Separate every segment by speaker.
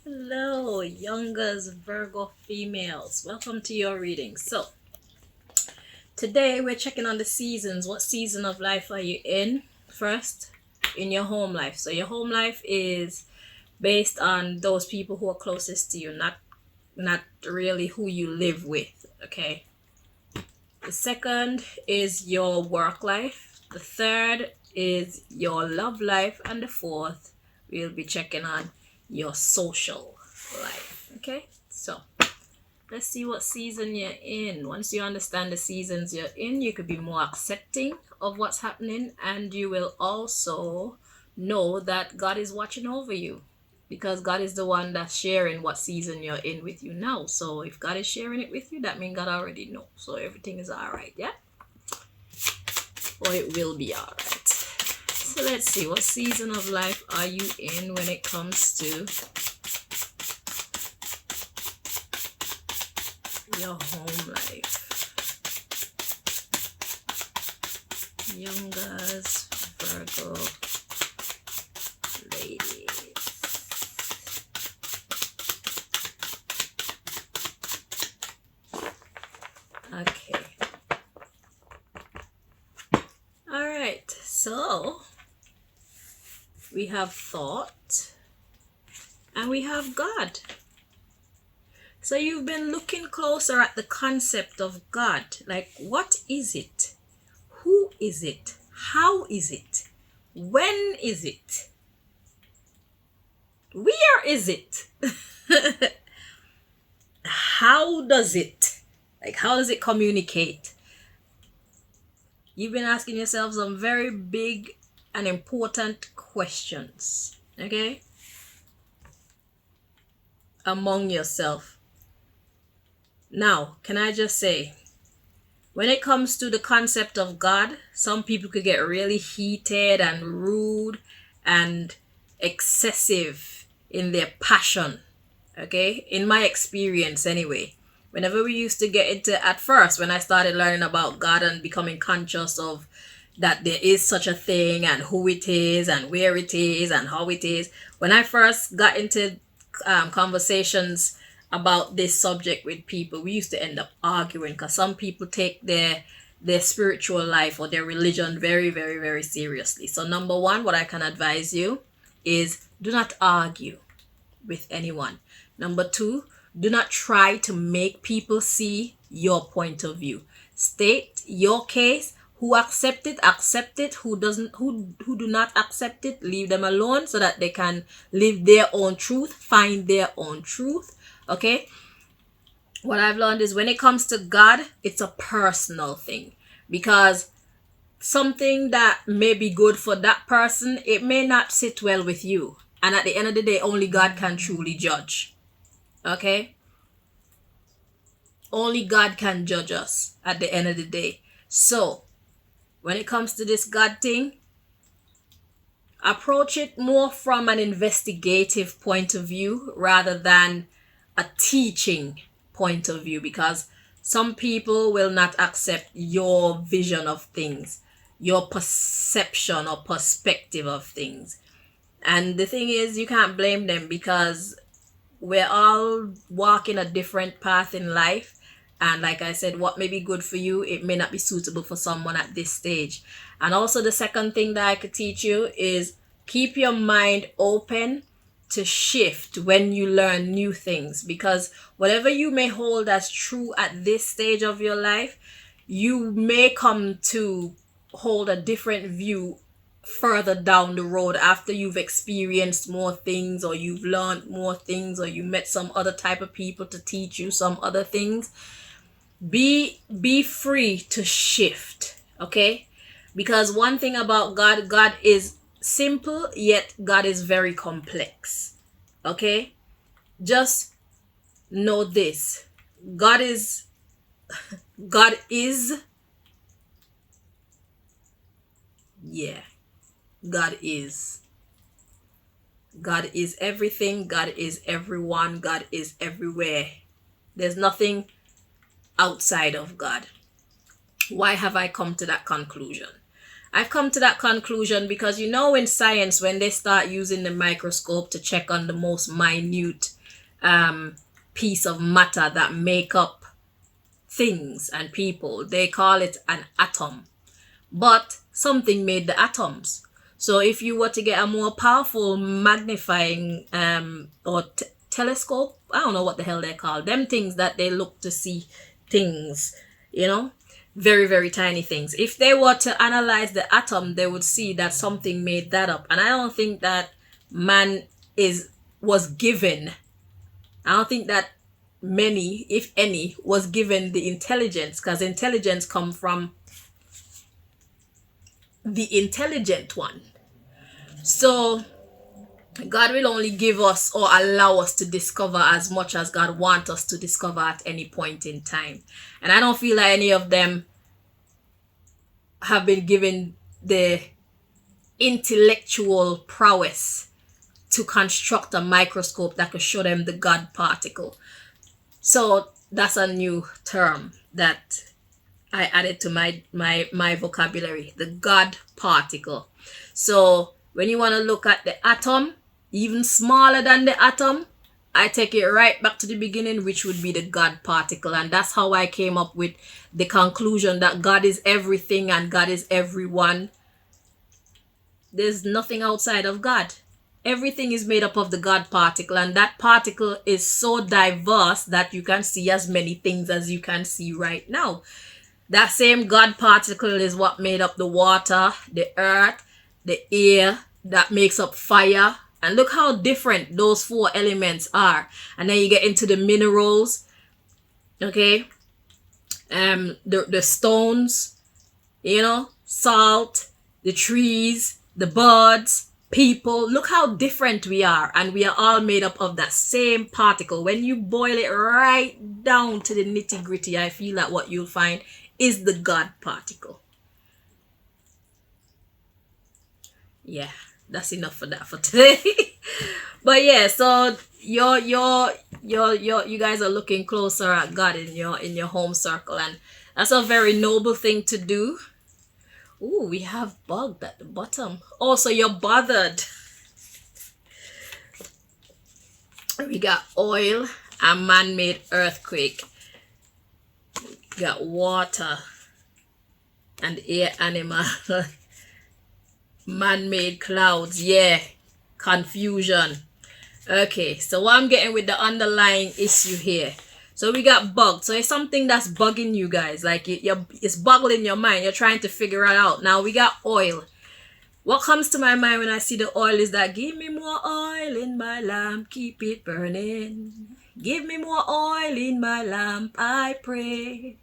Speaker 1: Hello, Youngaz Virgo females. Welcome to your reading. So, today we're checking on the seasons. What season of life are you in? First, in your home life. So, your home life is based on those people who are closest to you, not really who you live with. Okay. The second is your work life. The third is your love life, and the fourth we'll be checking on your social life. Okay, so let's see what season you're in. Once you understand the seasons you're in, you could be more accepting of what's happening, and you will also know that God is watching over you because God is the one that's sharing what season you're in with you now. So if God is sharing it with you, that means God already knows. So everything is all right, yeah? Or it will be all right. So let's see, what season of life are you in when it comes to your home life? Youngaz, Virgo, ladies. Okay. All right. So we have thought and we have God. So you've been looking closer at the concept of God. Like, what is it? Who is it? How is it? When is it? Where is it? How does it? Like, how does it communicate? You've been asking yourself some very big and important questions, okay? Among yourself. Now, can I just say, when it comes to the concept of God, some people could get really heated and rude and excessive in their passion. Okay? In my experience, anyway. Whenever we used to get into, at first, when I started learning about God and becoming conscious of that there is such a thing and who it is and where it is and how it is, when I first got into conversations about this subject with people, we used to end up arguing because some people take their spiritual life or their religion very, very, very seriously. So number one, what I can advise you is do not argue with anyone. Number two, do not try to make people see your point of view. State your case. Who accept it, accept it. Who doesn't, who do not accept it, leave them alone so that they can live their own truth, find their own truth. Okay? What I've learned is when it comes to God, it's a personal thing. Because something that may be good for that person, it may not sit well with you. And at the end of the day, only God can truly judge. Okay? Only God can judge us at the end of the day. So, when it comes to this God thing, approach it more from an investigative point of view rather than a teaching point of view, because some people will not accept your vision of things, your perception or perspective of things. And the thing is, you can't blame them because we're all walking a different path in life. And like I said, what may be good for you, it may not be suitable for someone at this stage. And also, the second thing that I could teach you is keep your mind open to shift when you learn new things. Because whatever you may hold as true at this stage of your life, you may come to hold a different view further down the road after you've experienced more things or you've learned more things or you met some other type of people to teach you some other things. Be free to shift, okay? Because one thing about God is simple, yet God is very complex. Okay? Just know this. God is God is yeah. God is. God is everything. God is everyone. God is everywhere. There's nothing outside of God. Why have I come to that conclusion? I've come to that conclusion because in science, when they start using the microscope to check on the most minute piece of matter that make up things and people. They call it an atom. But something made the atoms. So if you were to get a more powerful magnifying or telescope, I don't know what the hell they're called, them things that they look to see things, you know, very, very tiny things. If they were to analyze the atom, they would see that something made that up. And I don't think that man was given, I don't think that many, if any, was given the intelligence, because intelligence come from the intelligent one. So God will only give us or allow us to discover as much as God wants us to discover at any point in time. And I don't feel like any of them have been given the intellectual prowess to construct a microscope that could show them the God particle. So that's a new term that I added to my vocabulary, the God particle. So when you want to look at the atom, even smaller than the atom, I take it right back to the beginning, which would be the God particle. And that's how I came up with the conclusion that God is everything and God is everyone. There's nothing outside of God. Everything is made up of the God particle, and that particle is so diverse that you can see as many things as you can see right now. That same God particle is what made up the water, the earth, the air, that makes up fire. And look how different those four elements are. And then you get into the minerals, okay? The stones, you know, salt, the trees, the birds, people. Look how different we are, and we are all made up of that same particle. When you boil it right down to the nitty gritty, I feel that what you'll find is the God particle. Yeah, that's enough for that for today. But yeah, so you guys are looking closer at God in your home circle, and that's a very noble thing to do. Ooh, we have bugged at the bottom. Oh, so you're bothered. We got oil and man-made earthquake. We got water and air animal. Man-made clouds. Yeah. Confusion. Okay, so what I'm getting with the underlying issue here. So we got bugged. So it's something that's bugging you guys. Like it's boggling your mind. You're trying to figure it out. Now we got oil. What comes to my mind when I see the oil is that give me more oil in my lamp, keep it burning. Give me more oil in my lamp, I pray.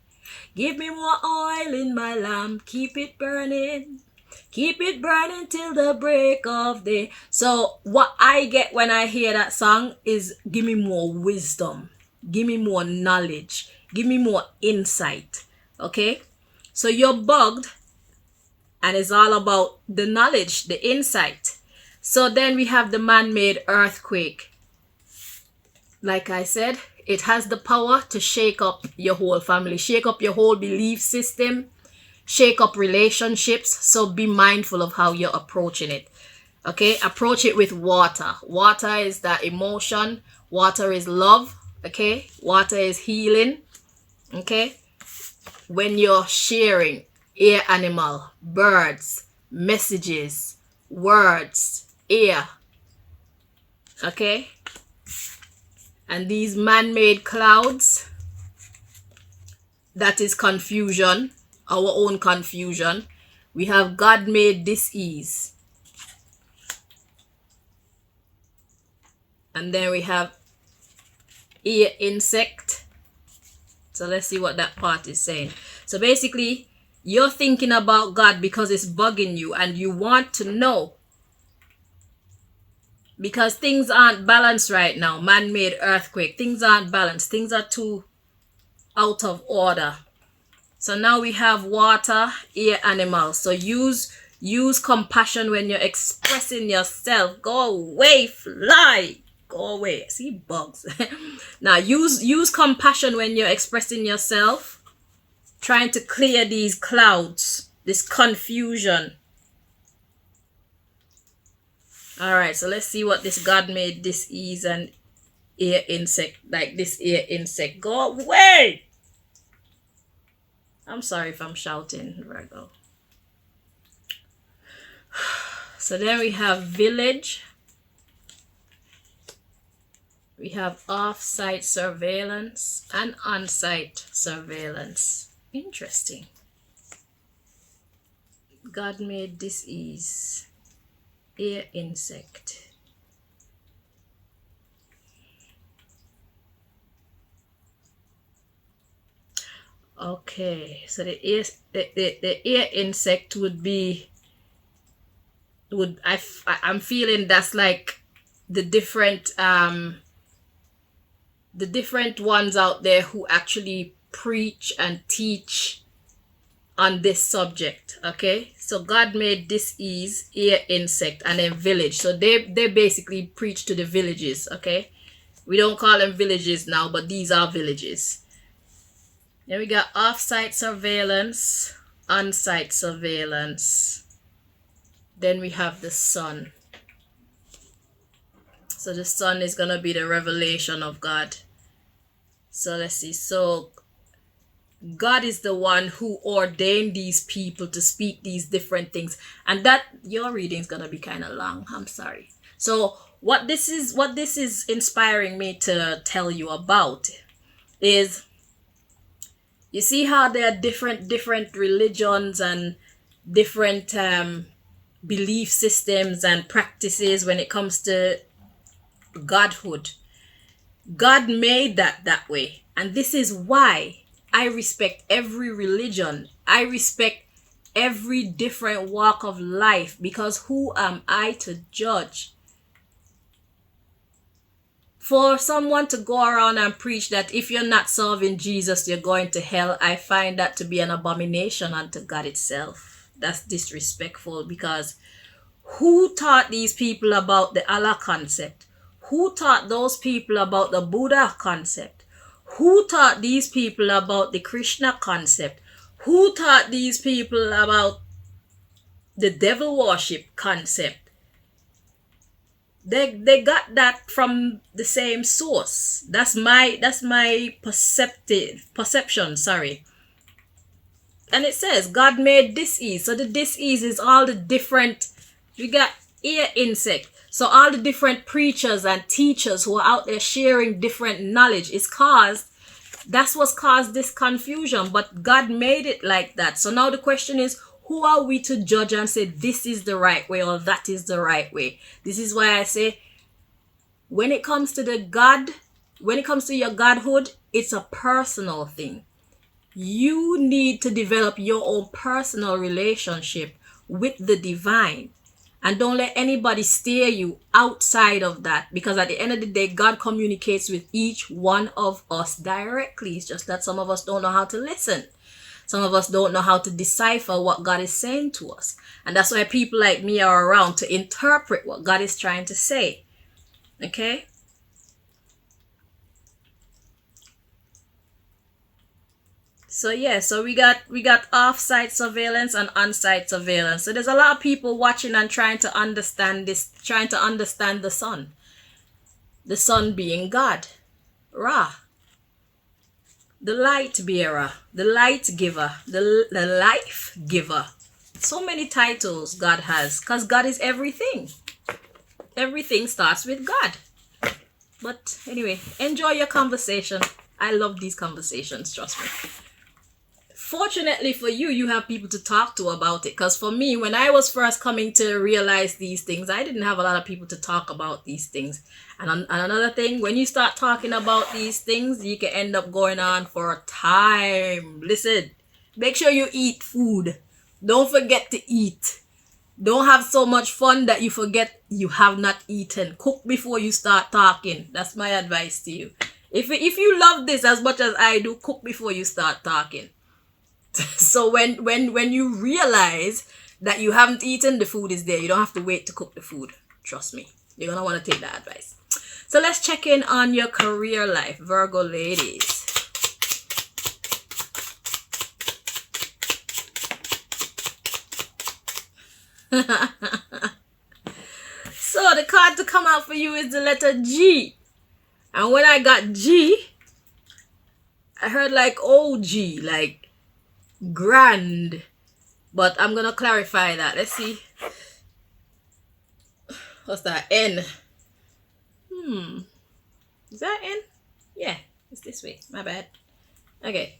Speaker 1: Give me more oil in my lamp, keep it burning. Keep it burning till the break of day. So what I get when I hear that song is give me more wisdom. Give me more knowledge. Give me more insight. Okay? So you're bugged, and it's all about the knowledge, the insight. So then we have the man-made earthquake. Like I said, it has the power to shake up your whole family, shake up your whole belief system, shake up relationships. So be mindful of how you're approaching it. Okay? Approach it with water. Water is that emotion. Water is love. Okay? Water is healing. Okay? When you're sharing air animal, birds, messages, words, air. Okay? And these man-made clouds, that is confusion, our own confusion. We have God-made dis-ease. And then we have ear insect. So let's see what that part is saying. So basically, you're thinking about God because it's bugging you and you want to know. Because things aren't balanced right now. Man-made earthquake. Things aren't balanced. Things are too out of order. So now we have water, air, animals. So use compassion when you're expressing yourself. Go away, fly. Go away. See, bugs. Now use compassion when you're expressing yourself. Trying to clear these clouds, this confusion. All right, so let's see what this God made dis-ease and air insect, like this air insect. Go away! I'm sorry if I'm shouting, Virgo. So then we have village. We have off-site surveillance and on-site surveillance. Interesting. God made disease, air insect. Okay, so the air insect would be, I'm feeling that's like the different ones out there who actually preach and teach on this subject. Okay, so God made disease, air insect, and then village. So they basically preach to the villages. Okay, we don't call them villages now, but these are villages. Then we got off-site surveillance, on-site surveillance. Then we have the sun. So the sun is gonna be the revelation of God. So let's see. So God is the one who ordained these people to speak these different things. And that your reading is gonna be kind of long. I'm sorry. So what this is inspiring me to tell you about is, you see how there are different religions and different belief systems and practices when it comes to godhood. God made that way. And this is why I respect every religion. I respect every different walk of life, because who am I to judge? For someone to go around and preach that if you're not serving Jesus, you're going to hell, I find that to be an abomination unto God itself. That's disrespectful, because who taught these people about the Allah concept? Who taught those people about the Buddha concept? Who taught these people about the Krishna concept? Who taught these people about the devil worship concept? They got that from the same source. That's my perception, sorry. And it says God made disease. So the disease is all the different, we got ear insect. So all the different preachers and teachers who are out there sharing different knowledge is caused, that's what's caused this confusion. But God made it like that. So now the question is, who are we to judge and say this is the right way or that is the right way? This is why I say, when it comes to your godhood, it's a personal thing. You need to develop your own personal relationship with the divine. And don't let anybody steer you outside of that, because at the end of the day, God communicates with each one of us directly. It's just that some of us don't know how to listen. Some of us don't know how to decipher what God is saying to us. And that's why people like me are around to interpret what God is trying to say. Okay? So yeah, so we got off-site surveillance and on-site surveillance. So there's a lot of people watching and trying to understand this, trying to understand the sun. The sun being God, Ra, the light bearer, the light giver, the life giver. So many titles God has, because God is everything. Everything starts with God. But anyway, enjoy your conversation. I love these conversations, trust me. Fortunately for you, you have people to talk to about it. Because for me, when I was first coming to realize these things, I didn't have a lot of people to talk about these things. And another thing, when you start talking about these things, you can end up going on for a time. Listen, make sure you eat food. Don't forget to eat. Don't have so much fun that you forget you have not eaten. Cook before you start talking. That's my advice to you. If you love this as much as I do, cook before you start talking. So when you realize that you haven't eaten, the food is there. You don't have to wait to cook the food. Trust me. You're going to want to take that advice. So let's check in on your career life, Virgo ladies. So the card to come out for you is the letter G. And when I got G, I heard like OG, like grand. But I'm gonna clarify that. Let's see. What's that? N. Is that N? Yeah, it's this way. My bad. Okay.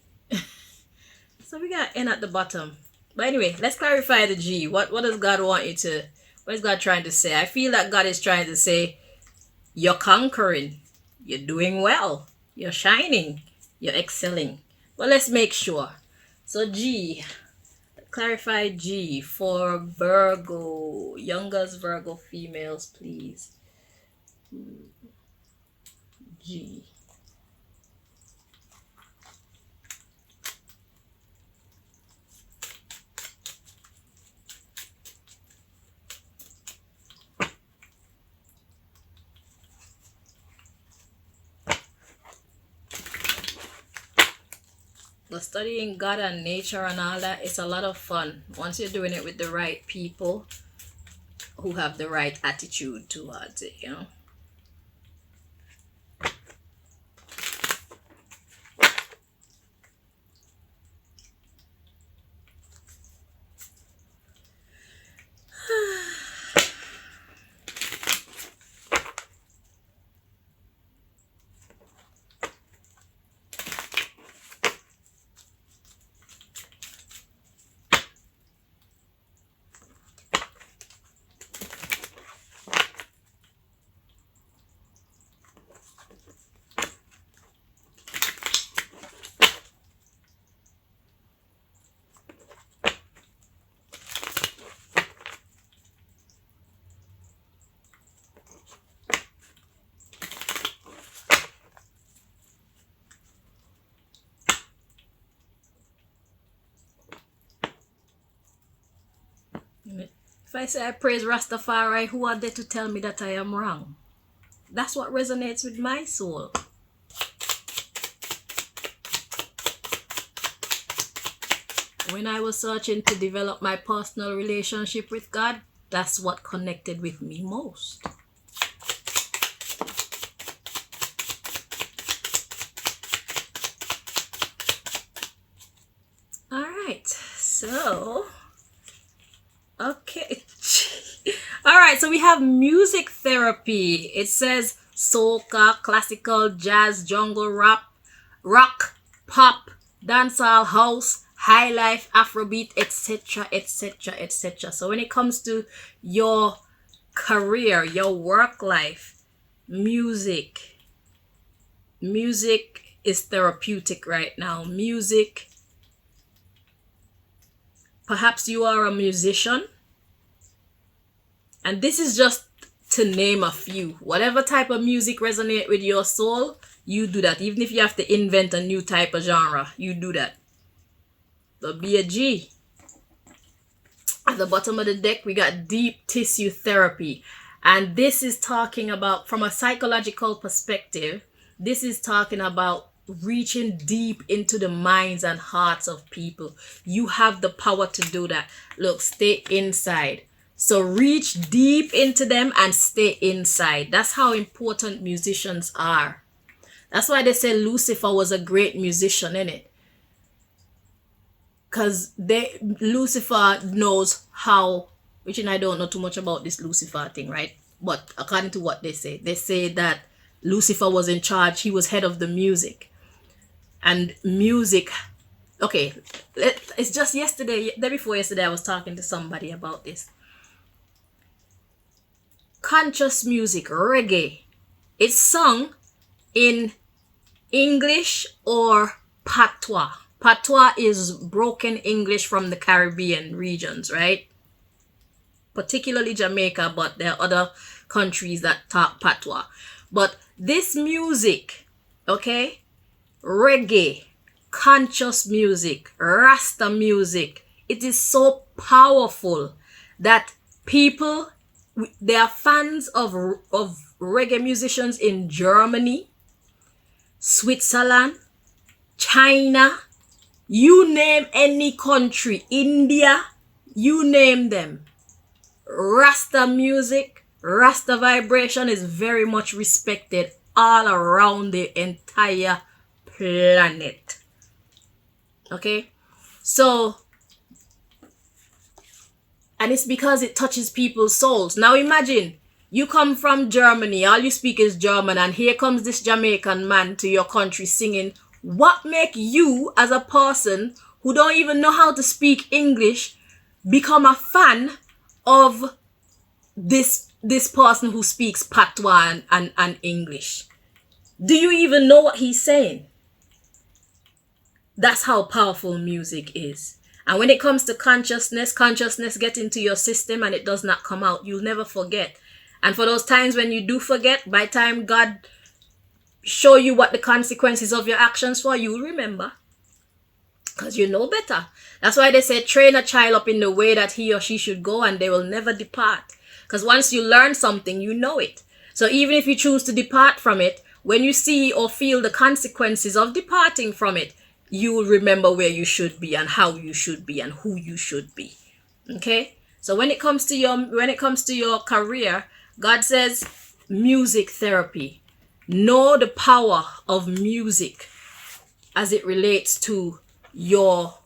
Speaker 1: So we got N at the bottom. But anyway, let's clarify the G. What does God want you to, what is God trying to say? I feel that God is trying to say, you're conquering, you're doing well, you're shining, you're excelling. But let's make sure. So G, clarify G for Virgo. Youngaz Virgo females, please. G. But studying God and nature and all that, it's a lot of fun once you're doing it with the right people who have the right attitude towards it, you know. If I say I praise Rastafari, who are they to tell me that I am wrong? That's what resonates with my soul. When I was searching to develop my personal relationship with God, that's what connected with me most. All right, so okay. All right, so we have music therapy. It says soca, classical, jazz, jungle, rap, rock, pop, dancehall, house, high life, afrobeat, etc., etc., etc. So when it comes to your career, your work life, music is therapeutic right now. Music, perhaps you are a musician, and this is just to name a few. Whatever type of music resonate with your soul, you do that. Even if you have to invent a new type of genre, you do that. So be a G. At the bottom of the deck, we got deep tissue therapy. And this is talking about, from a psychological perspective, this is talking about reaching deep into the minds and hearts of people. You have the power to do that. Look, stay inside. So reach deep into them and stay inside. That's how important musicians are. That's why they say Lucifer was a great musician, innit? Because Lucifer knows how, which I don't know too much about this Lucifer thing, right? But according to what they say that Lucifer was in charge. He was head of the music. And music, okay, it's just yesterday, day before yesterday, I was talking to somebody about this. Conscious music, reggae, it's sung in English or patois. Patois is broken English from the Caribbean regions, right? Particularly Jamaica, but there are other countries that talk patois. But this music, okay, reggae, conscious music, Rasta music, it is so powerful that people, they are fans of reggae musicians in Germany, Switzerland, China, you name any country, India, you name them. Rasta music, Rasta vibration is very much respected all around the entire planet. Okay? So, and it's because it touches people's souls. Now imagine, you come from Germany, all you speak is German, and here comes this Jamaican man to your country singing. What make you, as a person who don't even know how to speak English, become a fan of this person who speaks patois and English? Do you even know what he's saying? That's how powerful music is. And when it comes to consciousness gets into your system and it does not come out. You'll never forget. And for those times when you do forget, by the time God show you what the consequences of your actions for, you'll remember. Because you know better. That's why they say train a child up in the way that he or she should go and they will never depart. Because once you learn something, you know it. So even if you choose to depart from it, when you see or feel the consequences of departing from it, you will remember where you should be and how you should be and who you should be. Okay? So when it comes to your career, God says music therapy. Know the power of music as it relates to your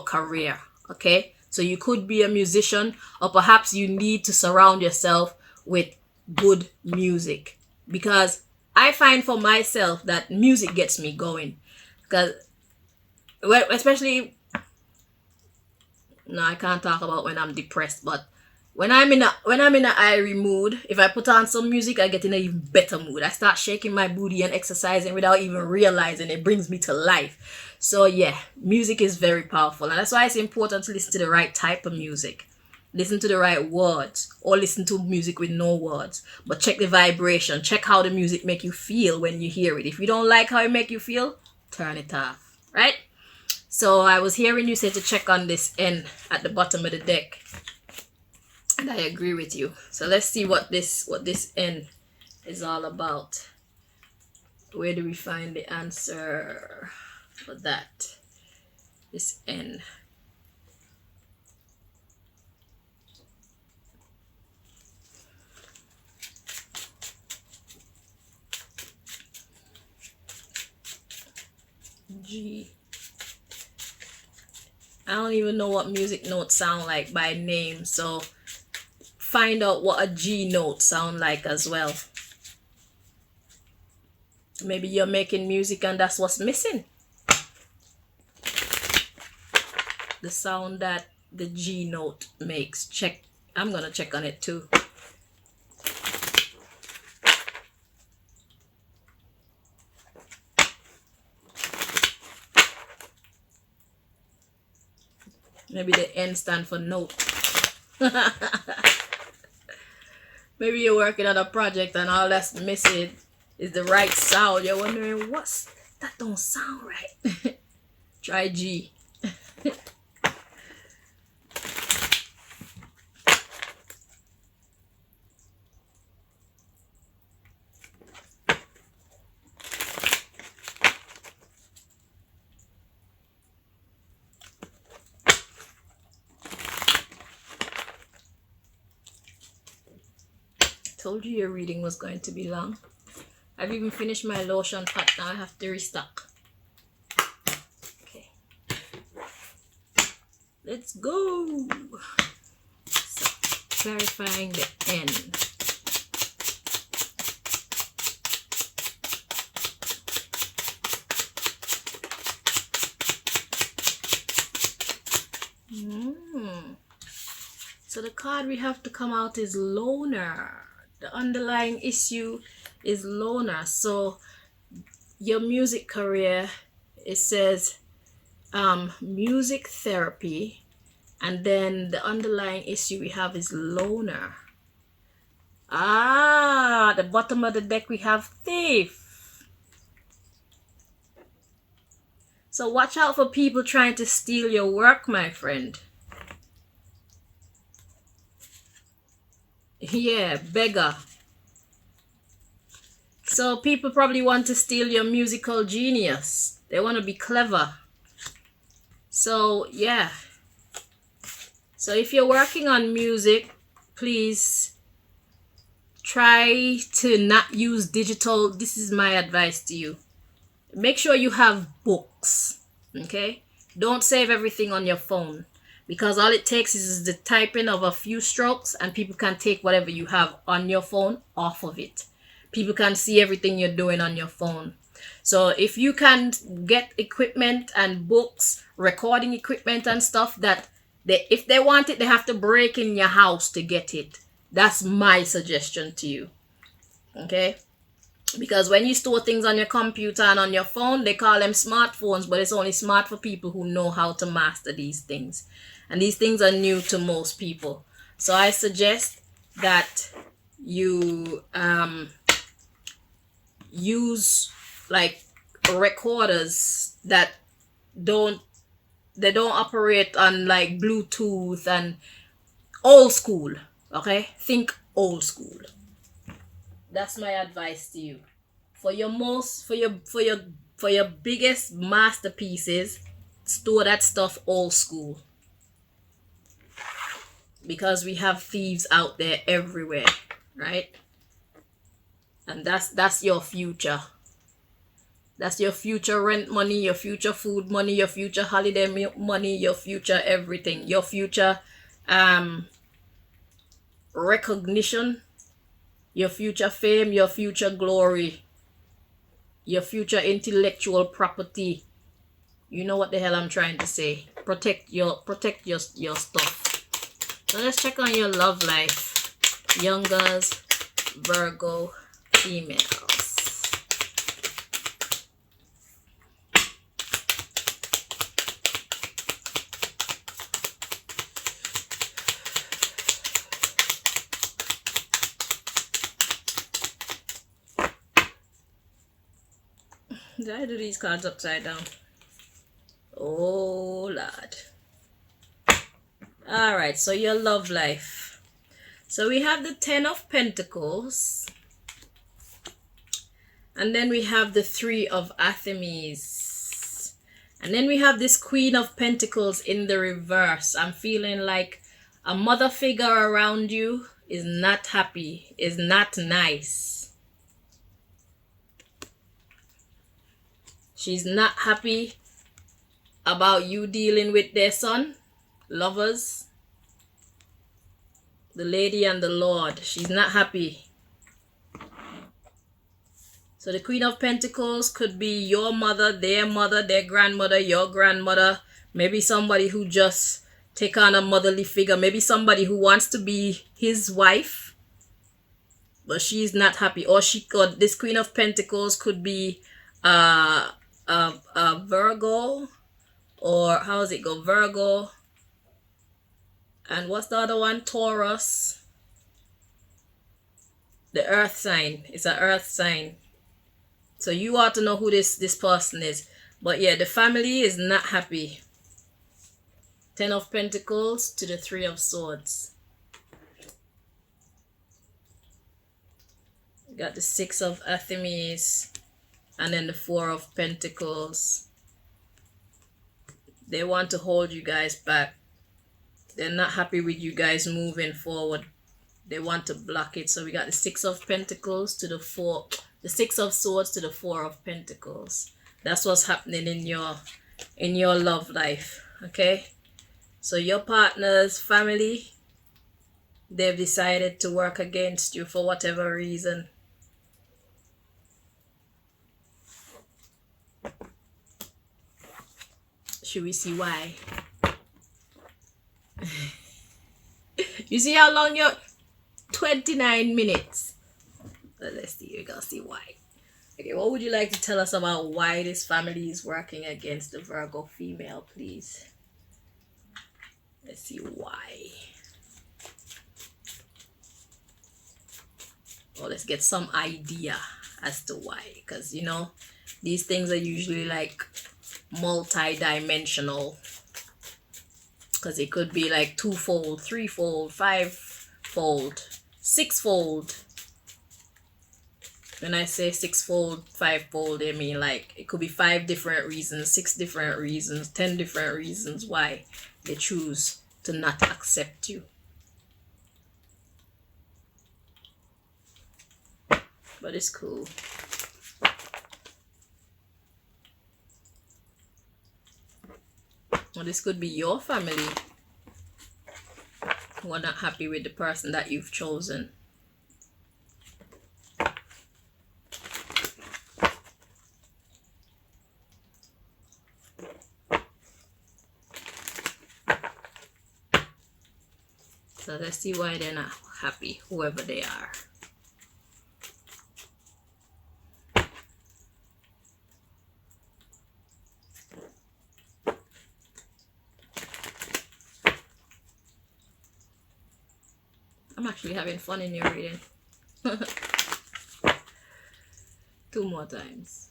Speaker 1: career. Okay? So you could be a musician, or perhaps you need to surround yourself with good music, because I find for myself that music gets me going. Because, well, especially, no, I can't talk about when I'm depressed, but when I'm in a airy mood, if I put on some music, I get in an even better mood. I start shaking my booty and exercising without even realizing it brings me to life. So yeah, music is very powerful, and that's why it's important to listen to the right type of music. Listen to the right words, or listen to music with no words. But check the vibration. Check how the music make you feel when you hear it. If you don't like how it make you feel, turn it off. Right? So I was hearing you say to check on this N at the bottom of the deck. And I agree with you. So let's see what this N is all about. Where do we find the answer for that? This N. G. I don't even know what music notes sound like by name, so find out what a G note sound like as well. Maybe you're making music and that's what's missing. The sound that the G note makes. Check. I'm gonna check on it too. Maybe the N stand for note. Maybe you're working on a project and all that's missing is the right sound. You're wondering, that don't sound right. Try G. Told you your reading was going to be long. I've even finished my lotion pack. Now I have to restock. Okay. Let's go. So, clarifying the N. So the card we have to come out is loner. The underlying issue is loner. So your music career, it says music therapy, and then the underlying issue we have is loner. The bottom of the deck we have thief. So watch out for people trying to steal your work, my friend. Yeah, beggar. So people probably want to steal your musical genius. They want to be clever. So yeah. So if you're working on music, please try to not use digital. This is my advice to you. Make sure you have books. Okay? Don't save everything on your phone, because all it takes is the typing of a few strokes and people can take whatever you have on your phone off of it. People can see everything you're doing on your phone. So if you can get equipment and books, recording equipment and stuff that if they want it, they have to break in your house to get it. That's my suggestion to you. Okay? Because when you store things on your computer and on your phone, they call them smartphones, but it's only smart for people who know how to master these things. And these things are new to most people. So I suggest that you use like recorders that don't operate on like Bluetooth and old school. Okay? Think old school. That's my advice to you. For your biggest masterpieces, store that stuff old school. Because we have thieves out there everywhere, right? And that's your future. That's your future rent money, your future food money, your future holiday money, your future everything, your future recognition, your future fame, your future glory, your future intellectual property. You know what the hell I'm trying to say. Protect your stuff. So let's check on your love life. Youngaz, Virgo, females. Did I do these cards upside down? Oh, Lord. Alright, so your love life. So we have the 10 of Pentacles. And then we have the 3 of Athemes. And then we have this Queen of Pentacles in the reverse. I'm feeling like a mother figure around you is not happy, is not nice. She's not happy about you dealing with their son. Lovers. The Lady and the Lord. She's not happy. So the Queen of Pentacles could be your mother, their grandmother, your grandmother. Maybe somebody who just take on a motherly figure. Maybe somebody who wants to be his wife, but she's not happy. Or this Queen of Pentacles could be Virgo, or how does it go? Virgo, and what's the other one? Taurus. The earth sign. It's an earth sign. So you ought to know who this person is. But yeah, the family is not happy. 10 of Pentacles to the 3 of Swords. You got the 6 of Athemes. And then the 4 of Pentacles. They want to hold you guys back. They're not happy with you guys moving forward. They want to block it. So we got the 6 of Pentacles to the 4. The 6 of Swords to the 4 of Pentacles. That's what's happening in your love life. Okay? So your partner's family, they've decided to work against you for whatever reason. Should we see why? You see how long you're 29 minutes. Let's see, you're gonna see why. Okay, what would you like to tell us about why this family is working against the Virgo female, please? Let's see why. Well, let's get some idea as to why, because you know these things are usually like multi-dimensional, because it could be like 2-fold, 3-fold, 5-fold, 6-fold. When I say 6-fold, 5-fold, I mean like it could be 5 different reasons, 6 different reasons, 10 different reasons why they choose to not accept you. but it's cool. Well, this could be your family who are not happy with the person that you've chosen. So let's see why they're not happy, whoever they are. I'm actually having fun in your reading. 2 more times.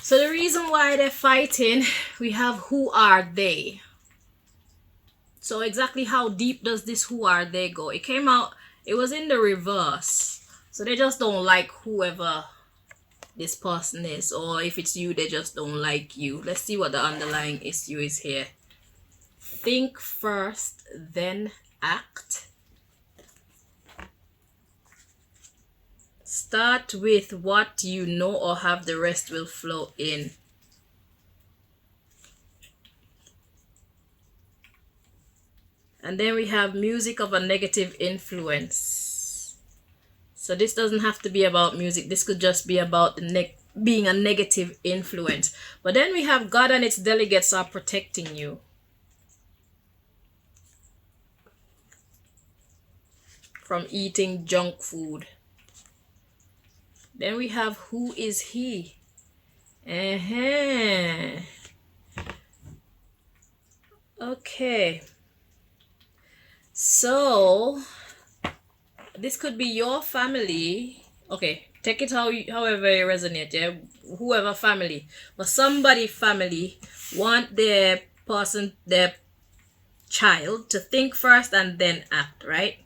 Speaker 1: So the reason why they're fighting, we have who are they. So exactly how deep does this who are they go? It came out, it was in the reverse. So they just don't like whoever this person is. Or if it's you, they just don't like you. Let's see what the underlying issue is here. Think first, then act. Start with what you know or have, the rest will flow in. And then we have music of a negative influence. So this doesn't have to be about music. This could just be about being a negative influence. But then we have God and its delegates are protecting you. From eating junk food. Then we have who is he? Okay. So this could be your family. Okay, take it however you resonate, yeah. Whoever family. But somebody family want their child to think first and then act, right?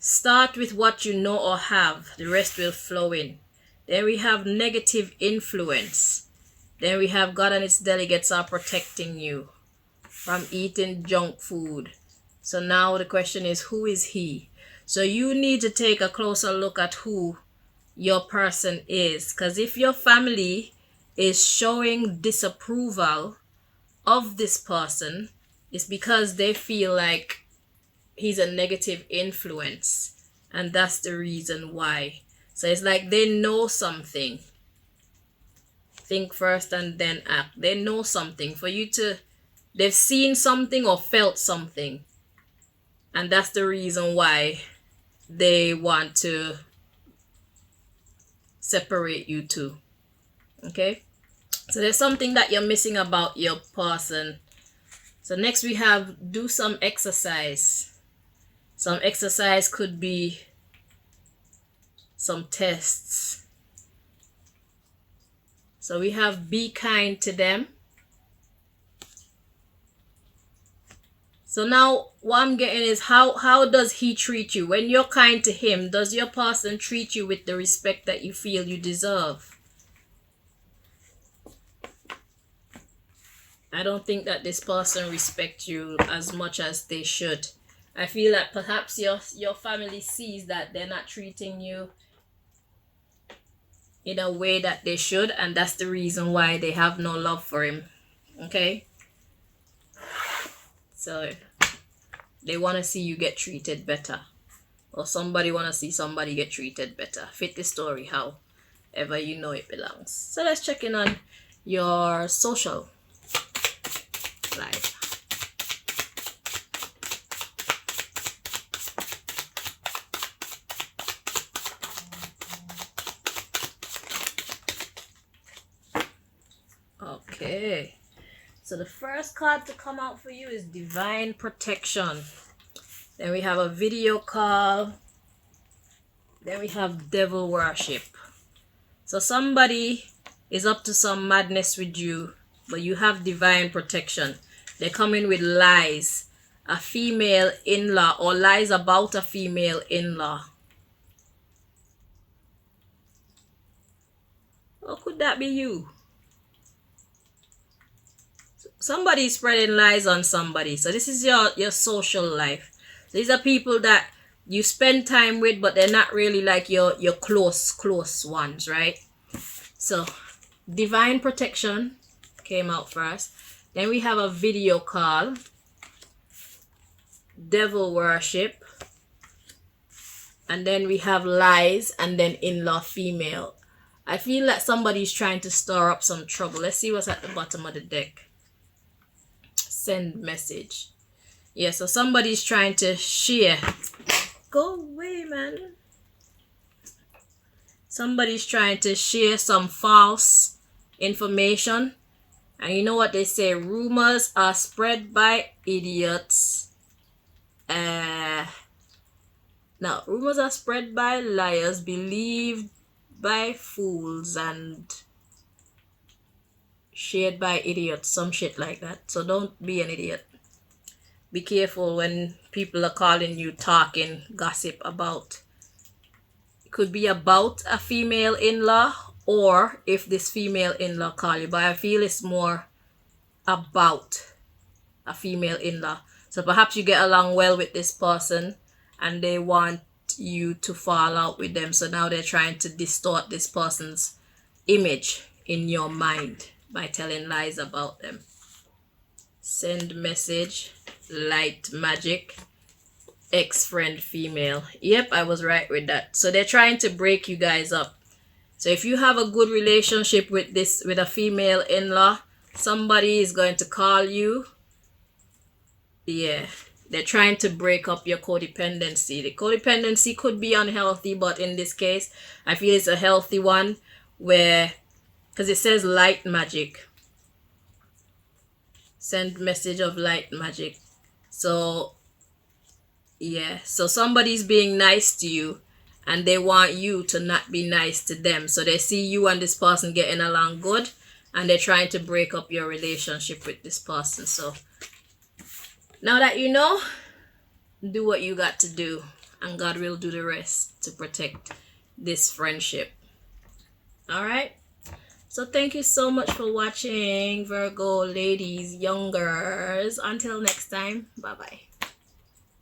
Speaker 1: Start with what you know or have, the rest will flow in. Then we have negative influence. Then we have God and its delegates are protecting you from eating junk food. So now the question is, who is he? So you need to take a closer look at who your person is. Because if your family is showing disapproval of this person, it's because they feel like he's a negative influence, and that's the reason why. So it's like they know something. Think first and then act. They know something. They've seen something or felt something, and that's the reason why they want to separate you two. Okay, so there's something that you're missing about your person. So next we have do some exercise. Some exercise could be some tests. So we have be kind to them. So now what I'm getting is how does he treat you? When you're kind to him, does your person treat you with the respect that you feel you deserve? I don't think that this person respects you as much as they should. I feel that perhaps your family sees that they're not treating you in a way that they should, and that's the reason why they have no love for him. Okay? So they want to see you get treated better, or somebody want to see somebody get treated better. Fit the story however you know it belongs. So let's check in on your social life. Okay. So the first card to come out for you is divine protection. Then we have a video call. Then we have devil worship. So somebody is up to some madness with you, but you have divine protection. They're coming with lies. A female in-law or lies about a female in-law. Or could that be you? Somebody's spreading lies on somebody. So this is your social life. These are people that you spend time with, but they're not really like your close ones, right? So divine protection came out first. Then we have a video call, devil worship, and then we have lies, and then in-law female. I feel like somebody's trying to stir up some trouble. Let's see what's at the bottom of the deck. Send message. Yeah, so somebody's trying to share. Go away, man. Somebody's trying to share some false information. And you know what they say? Rumors are spread by idiots. Now, rumors are spread by liars, believed by fools, and shared by idiots. Some shit like that. So don't be an idiot. Be careful when people are calling you, talking, gossip about. It could be about a female in-law, or if this female in-law call you. But I feel it's more about a female in-law. So perhaps you get along well with this person and they want you to fall out with them. So now they're trying to distort this person's image in your mind by telling lies about them. Send message, light magic, ex-friend female. Yep, I was right with that. So they're trying to break you guys up. So if you have a good relationship with a female in-law, somebody is going to call you. Yeah, they're trying to break up your codependency. The codependency could be unhealthy, but in this case, I feel it's a healthy one where, because it says light magic. Send message of light magic. So, yeah, so somebody's being nice to you and they want you to not be nice to them. So they see you and this person getting along good and they're trying to break up your relationship with this person. So now that you know, do what you got to do and God will do the rest to protect this friendship. All right. So thank you so much for watching, Virgo ladies, Youngaz. Until next time, bye-bye.